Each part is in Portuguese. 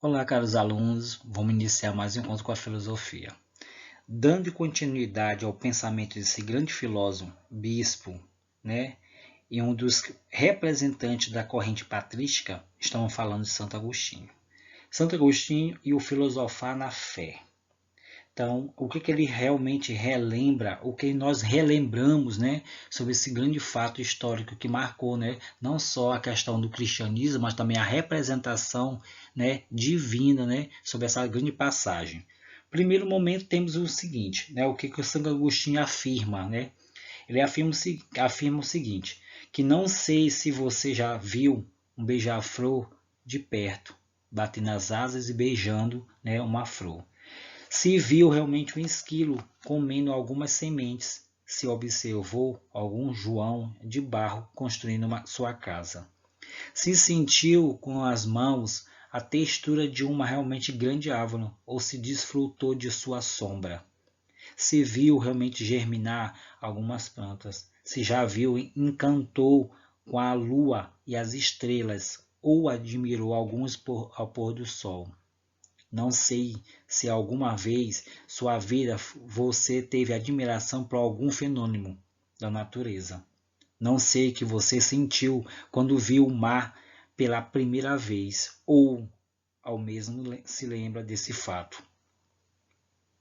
Olá, caros alunos, vamos iniciar mais um encontro com a filosofia. Dando continuidade ao pensamento desse grande filósofo, bispo, né, e um dos representantes da corrente patrística, estamos falando de Santo Agostinho. Santo Agostinho e o filosofar na fé. Então, o que ele realmente relembra, o que nós relembramos, né, sobre esse grande fato histórico que marcou, né, não só a questão do cristianismo, mas também a representação, né, divina, né, sobre essa grande passagem. Primeiro momento temos o seguinte, né, o que o Santo Agostinho afirma, né? Ele afirma o seguinte, que não sei se você já viu um beija-flor de perto, batendo as asas e beijando, né, uma flor. Se viu realmente um esquilo comendo algumas sementes, se observou algum João de barro construindo sua casa. Se sentiu com as mãos a textura de uma realmente grande árvore, ou se desfrutou de sua sombra. Se viu realmente germinar algumas plantas, se já viu e encantou com a lua e as estrelas, ou admirou alguns ao pôr do sol. Não sei se alguma vez sua vida você teve admiração por algum fenômeno da natureza. Não sei o que você sentiu quando viu o mar pela primeira vez ou ao mesmo se lembra desse fato.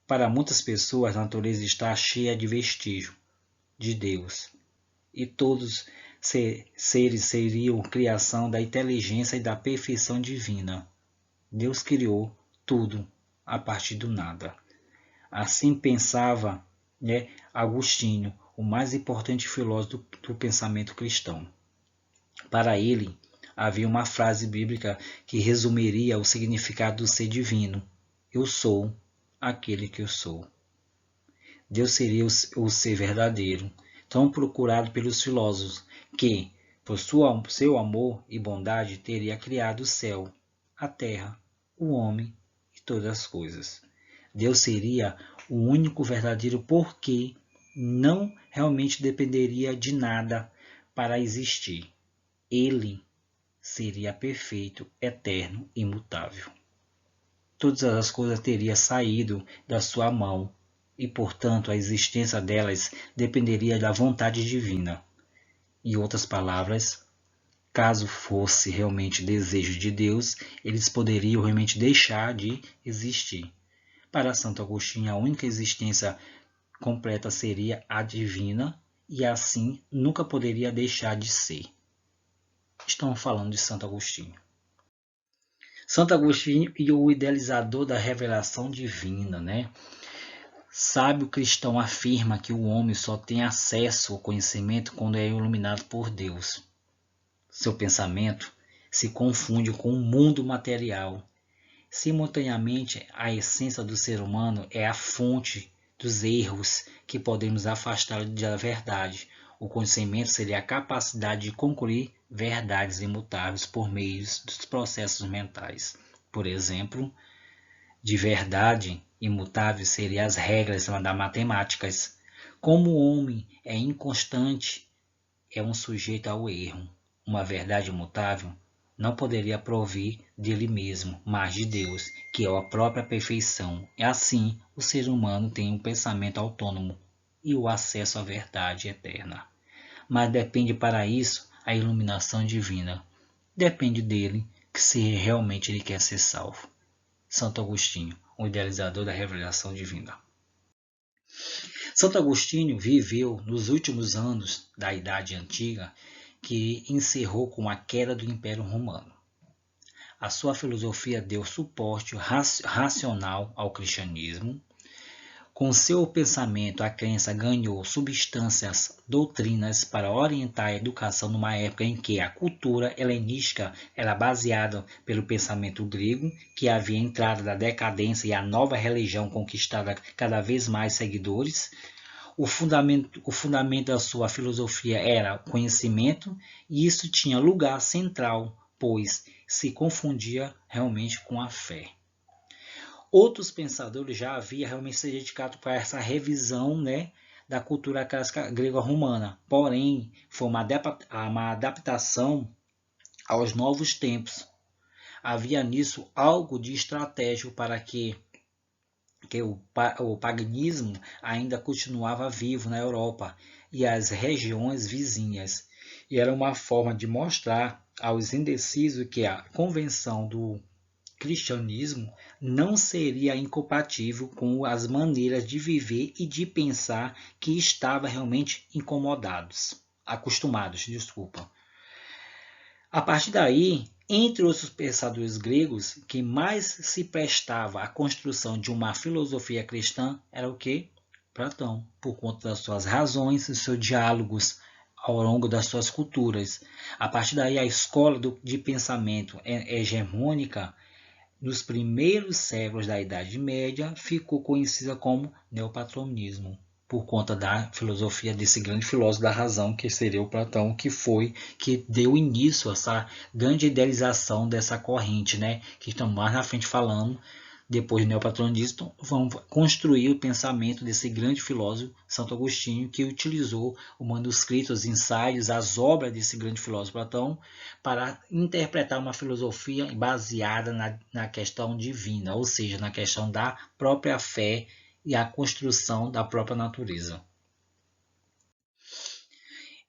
Para muitas pessoas, a natureza está cheia de vestígio de Deus e todos seres seriam criação da inteligência e da perfeição divina. Deus criou tudo a partir do nada. Assim pensava, né, Agostinho, o mais importante filósofo do pensamento cristão. Para ele, havia uma frase bíblica que resumiria o significado do ser divino: Eu sou aquele que eu sou. Deus seria o ser verdadeiro, tão procurado pelos filósofos, que, por seu amor e bondade, teria criado o céu, a terra, o homem e todas as coisas. Deus seria o único verdadeiro porque não realmente dependeria de nada para existir. Ele seria perfeito, eterno, imutável. Todas as coisas teriam saído da sua mão e, portanto, a existência delas dependeria da vontade divina. Em outras palavras, caso fosse realmente desejo de Deus, eles poderiam realmente deixar de existir. Para Santo Agostinho, a única existência completa seria a divina e assim nunca poderia deixar de ser. Estamos falando de Santo Agostinho. Santo Agostinho e o idealizador da revelação divina, né? Sábio cristão afirma que o homem só tem acesso ao conhecimento quando é iluminado por Deus. Seu pensamento se confunde com o mundo material. Simultaneamente, a essência do ser humano é a fonte dos erros que podemos afastar da verdade. O conhecimento seria a capacidade de concluir verdades imutáveis por meio dos processos mentais. Por exemplo, de verdade imutável seriam as regras das matemáticas. Como o homem é inconstante, é um sujeito ao erro. Uma verdade imutável não poderia provir dele mesmo, mas de Deus, que é a própria perfeição. E assim, o ser humano tem um pensamento autônomo e o acesso à verdade eterna. Mas depende para isso a iluminação divina. Depende dele que se realmente ele quer ser salvo. Santo Agostinho, o idealizador da revelação divina. Santo Agostinho viveu nos últimos anos da Idade Antiga, que encerrou com a queda do Império Romano. A sua filosofia deu suporte racional ao cristianismo. Com seu pensamento, a crença ganhou substâncias doutrinas para orientar a educação numa época em que a cultura helenística era baseada pelo pensamento grego, que havia entrado da decadência e a nova religião conquistava cada vez mais seguidores. O fundamento da sua filosofia era o conhecimento, e isso tinha lugar central, pois se confundia realmente com a fé. Outros pensadores já haviam realmente se dedicado para essa revisão, né, da cultura clássica grega-romana. Porém, foi uma adaptação aos novos tempos. havia nisso algo de estratégico para que o paganismo ainda continuava vivo na Europa e as regiões vizinhas. E era uma forma de mostrar aos indecisos que a convenção do cristianismo não seria incompatível com as maneiras de viver e de pensar que estava realmente acostumados, desculpa. A partir daí, entre os pensadores gregos, que mais se prestava à construção de uma filosofia cristã era o que? Platão, por conta das suas razões e seus diálogos ao longo das suas culturas. A partir daí, a escola de pensamento hegemônica nos primeiros séculos da Idade Média ficou conhecida como neoplatonismo, por conta da filosofia desse grande filósofo da razão, que seria o Platão, que deu início a essa grande idealização dessa corrente, né? Que estamos mais na frente falando, depois do neoplatonismo, vamos construir o pensamento desse grande filósofo, Santo Agostinho, que utilizou os manuscritos, os ensaios, as obras desse grande filósofo Platão para interpretar uma filosofia baseada na questão divina, ou seja, na questão da própria fé e a construção da própria natureza.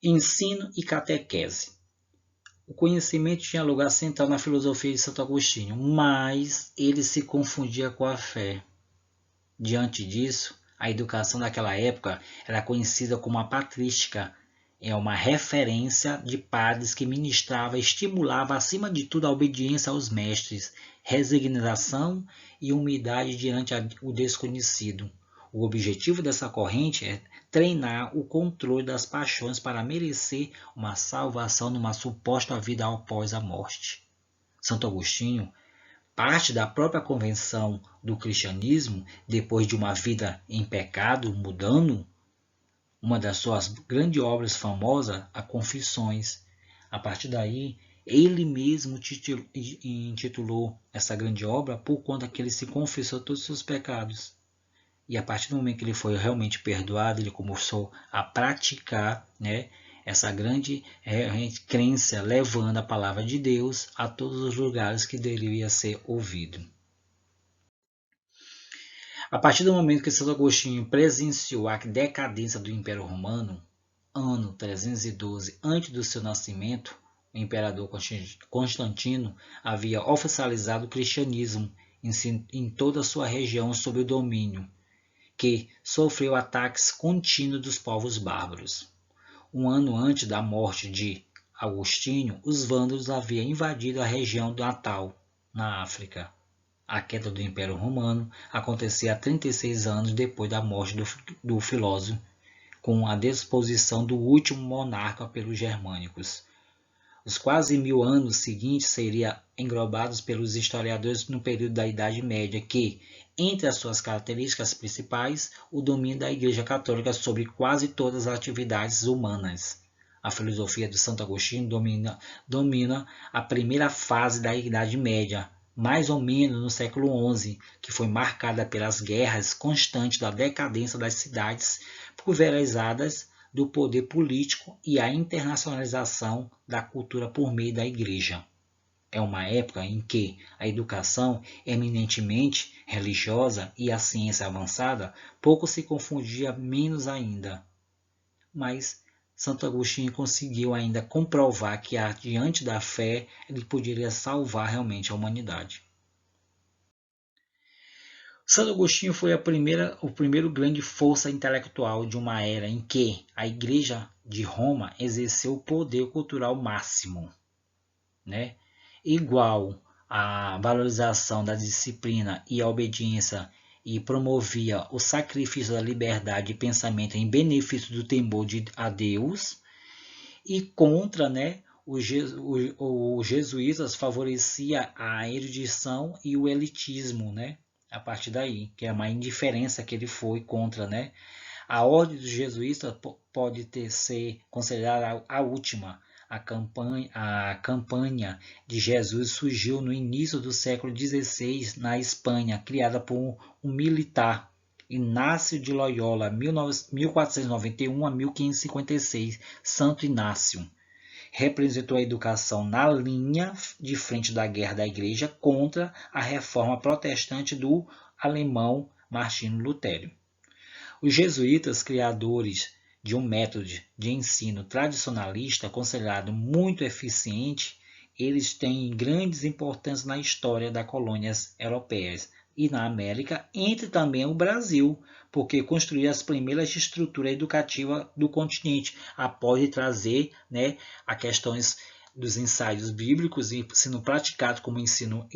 Ensino e catequese. O conhecimento tinha lugar central na filosofia de Santo Agostinho, mas ele se confundia com a fé. Diante disso, a educação daquela época era conhecida como a patrística, é uma referência de padres que ministrava e estimulava acima de tudo a obediência aos mestres, resignação e humildade diante o desconhecido. O objetivo dessa corrente é treinar o controle das paixões para merecer uma salvação numa suposta vida após a morte. Santo Agostinho, parte da própria convenção do cristianismo, depois de uma vida em pecado, mudando, uma das suas grandes obras famosas, a Confissões. A partir daí, ele mesmo intitulou essa grande obra por conta que ele se confessou todos os seus pecados. E a partir do momento que ele foi realmente perdoado, ele começou a praticar, né, essa grande crença, levando a palavra de Deus a todos os lugares que deveria ser ouvido. A partir do momento que Santo Agostinho presenciou a decadência do Império Romano, ano 312 antes do seu nascimento, o imperador Constantino havia oficializado o cristianismo em toda a sua região sob o domínio, que sofreu ataques contínuos dos povos bárbaros. Um ano antes da morte de Agostinho, os vândalos haviam invadido a região do Natal, na África. A queda do Império Romano acontecia 36 anos depois da morte do filósofo, com a deposição do último monarca pelos germânicos. Os quase 1000 anos seguintes seriam englobados pelos historiadores no período da Idade Média, que, entre as suas características principais, o domínio da Igreja Católica sobre quase todas as atividades humanas. A filosofia de Santo Agostinho domina a primeira fase da Idade Média, mais ou menos no século XI, que foi marcada pelas guerras constantes da decadência das cidades pulverizadas do poder político e a internacionalização da cultura por meio da Igreja. É uma época em que a educação eminentemente religiosa e a ciência avançada pouco se confundia, menos ainda. Mas Santo Agostinho conseguiu ainda comprovar que diante da fé ele poderia salvar realmente a humanidade. Santo Agostinho foi o primeiro grande força intelectual de uma era em que a Igreja de Roma exerceu o poder cultural máximo, né? Igual à valorização da disciplina e a obediência, e promovia o sacrifício da liberdade de pensamento em benefício do temor a Deus, e contra, né, os jesuítas favorecia a erudição e o elitismo, né? A partir daí, que é uma indiferença que ele foi contra, né? A ordem dos jesuítas pode ser considerada a última. A campanha de Jesus surgiu no início do século XVI na Espanha, criada por um militar, Inácio de Loyola, 1491 a 1556, Santo Inácio, representou a educação na linha de frente da guerra da Igreja contra a reforma protestante do alemão Martinho Lutero. Os jesuítas, criadores de um método de ensino tradicionalista considerado muito eficiente, eles têm grandes importâncias na história das colônias europeias e na América, entre também o Brasil, porque construíram as primeiras estruturas educativas do continente, após trazer, né, a questões dos ensaios bíblicos e sendo praticado como ensino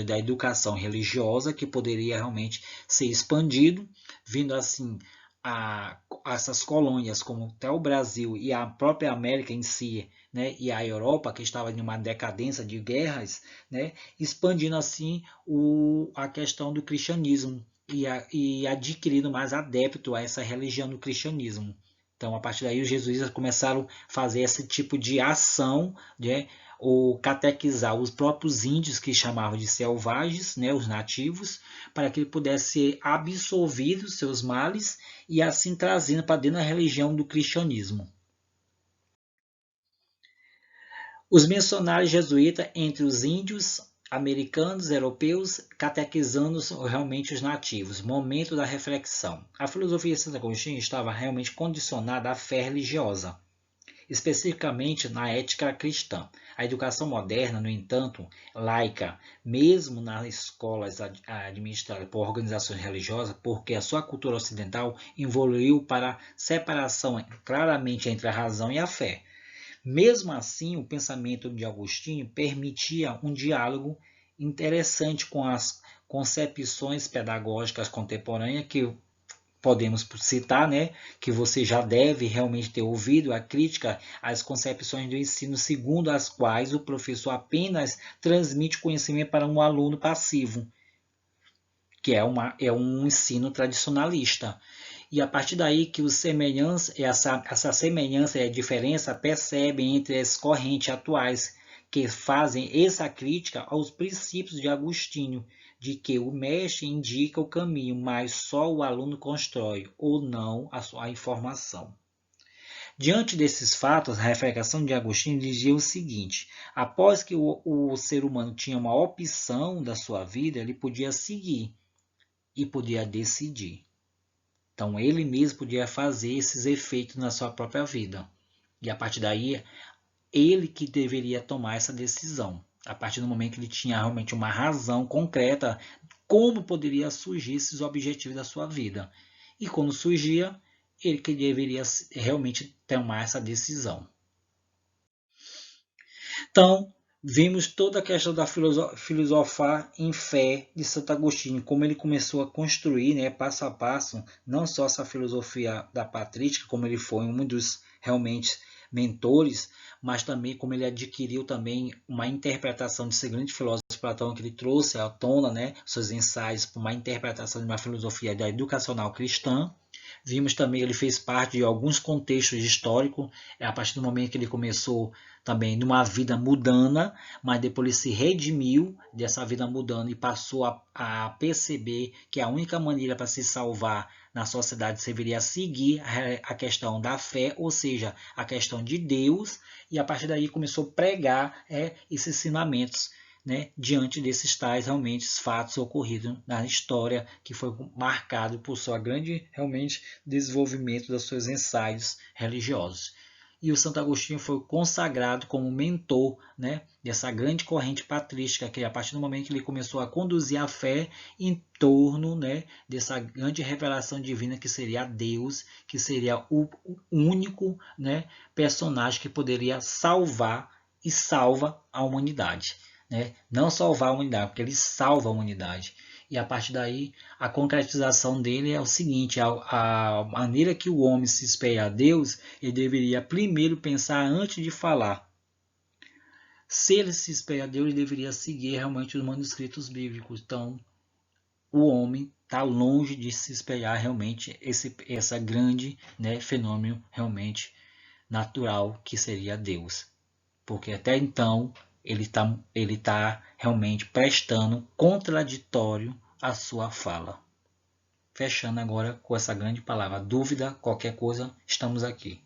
da educação religiosa, que poderia realmente ser expandido, vindo assim a essas colônias como até o Brasil e a própria América em si, né, e a Europa, que estava em uma decadência de guerras, né, expandindo assim a questão do cristianismo e adquirindo mais adepto a essa religião do cristianismo. Então, a partir daí, os jesuítas começaram a fazer esse tipo de ação, né, ou catequizar os próprios índios, que chamavam de selvagens, né, os nativos, para que ele pudesse ser absolvido dos seus males e assim trazendo para dentro da religião do cristianismo. Os missionários jesuítas entre os índios, americanos, europeus, catequizando realmente os nativos. Momento da reflexão. A filosofia de Santo Agostinho estava realmente condicionada à fé religiosa, especificamente na ética cristã. A educação moderna, no entanto, laica, mesmo nas escolas administradas por organizações religiosas, porque a sua cultura ocidental evoluiu para separação claramente entre a razão e a fé. Mesmo assim, o pensamento de Agostinho permitia um diálogo interessante com as concepções pedagógicas contemporâneas que podemos citar, né, que você já deve realmente ter ouvido a crítica às concepções do ensino segundo as quais o professor apenas transmite conhecimento para um aluno passivo, que é um ensino tradicionalista. E a partir daí que essa semelhança e a diferença percebem entre as correntes atuais que fazem essa crítica aos princípios de Agostinho, de que o mestre indica o caminho, mas só o aluno constrói ou não a informação. Diante desses fatos, a reflexão de Agostinho dizia o seguinte: após que o ser humano tinha uma opção da sua vida, ele podia seguir e podia decidir. Então, ele mesmo podia fazer esses efeitos na sua própria vida. E a partir daí, ele que deveria tomar essa decisão. A partir do momento que ele tinha realmente uma razão concreta, como poderia surgir esses objetivos da sua vida. E quando surgia, ele que deveria realmente tomar essa decisão. Então, vimos toda a questão da filosofar em fé de Santo Agostinho, como ele começou a construir, né, passo a passo, não só essa filosofia da patrística, como ele foi um dos realmente mentores, mas também como ele adquiriu também uma interpretação desse grande filósofo Platão, que ele trouxe à tona, né, seus ensaios para uma interpretação de uma filosofia da educacional cristã. Vimos também que ele fez parte de alguns contextos históricos, a partir do momento que ele começou também numa vida mundana, mas depois ele se redimiu dessa vida mundana e passou a perceber que a única maneira para se salvar na sociedade seria seguir a questão da fé, ou seja, a questão de Deus, e a partir daí começou a pregar esses ensinamentos, né, diante desses tais realmente fatos ocorridos na história, que foi marcado por seu grande realmente desenvolvimento dos seus ensaios religiosos. E o Santo Agostinho foi consagrado como mentor, né, dessa grande corrente patrística, que a partir do momento que ele começou a conduzir a fé em torno, né, dessa grande revelação divina que seria Deus, que seria o único, né, personagem que poderia salvar e salva a humanidade. Né? Não salvar a humanidade, porque ele salva a humanidade. E a partir daí, a concretização dele é o seguinte: a maneira que o homem se espelha a Deus, ele deveria primeiro pensar antes de falar. Se ele se espelha a Deus, ele deveria seguir realmente os manuscritos bíblicos. Então, o homem está longe de se espelhar realmente essa grande, né, fenômeno realmente natural que seria Deus. Porque até então ele tá realmente prestando contraditório à sua fala. Fechando agora com essa grande palavra. Dúvida, qualquer coisa, estamos aqui.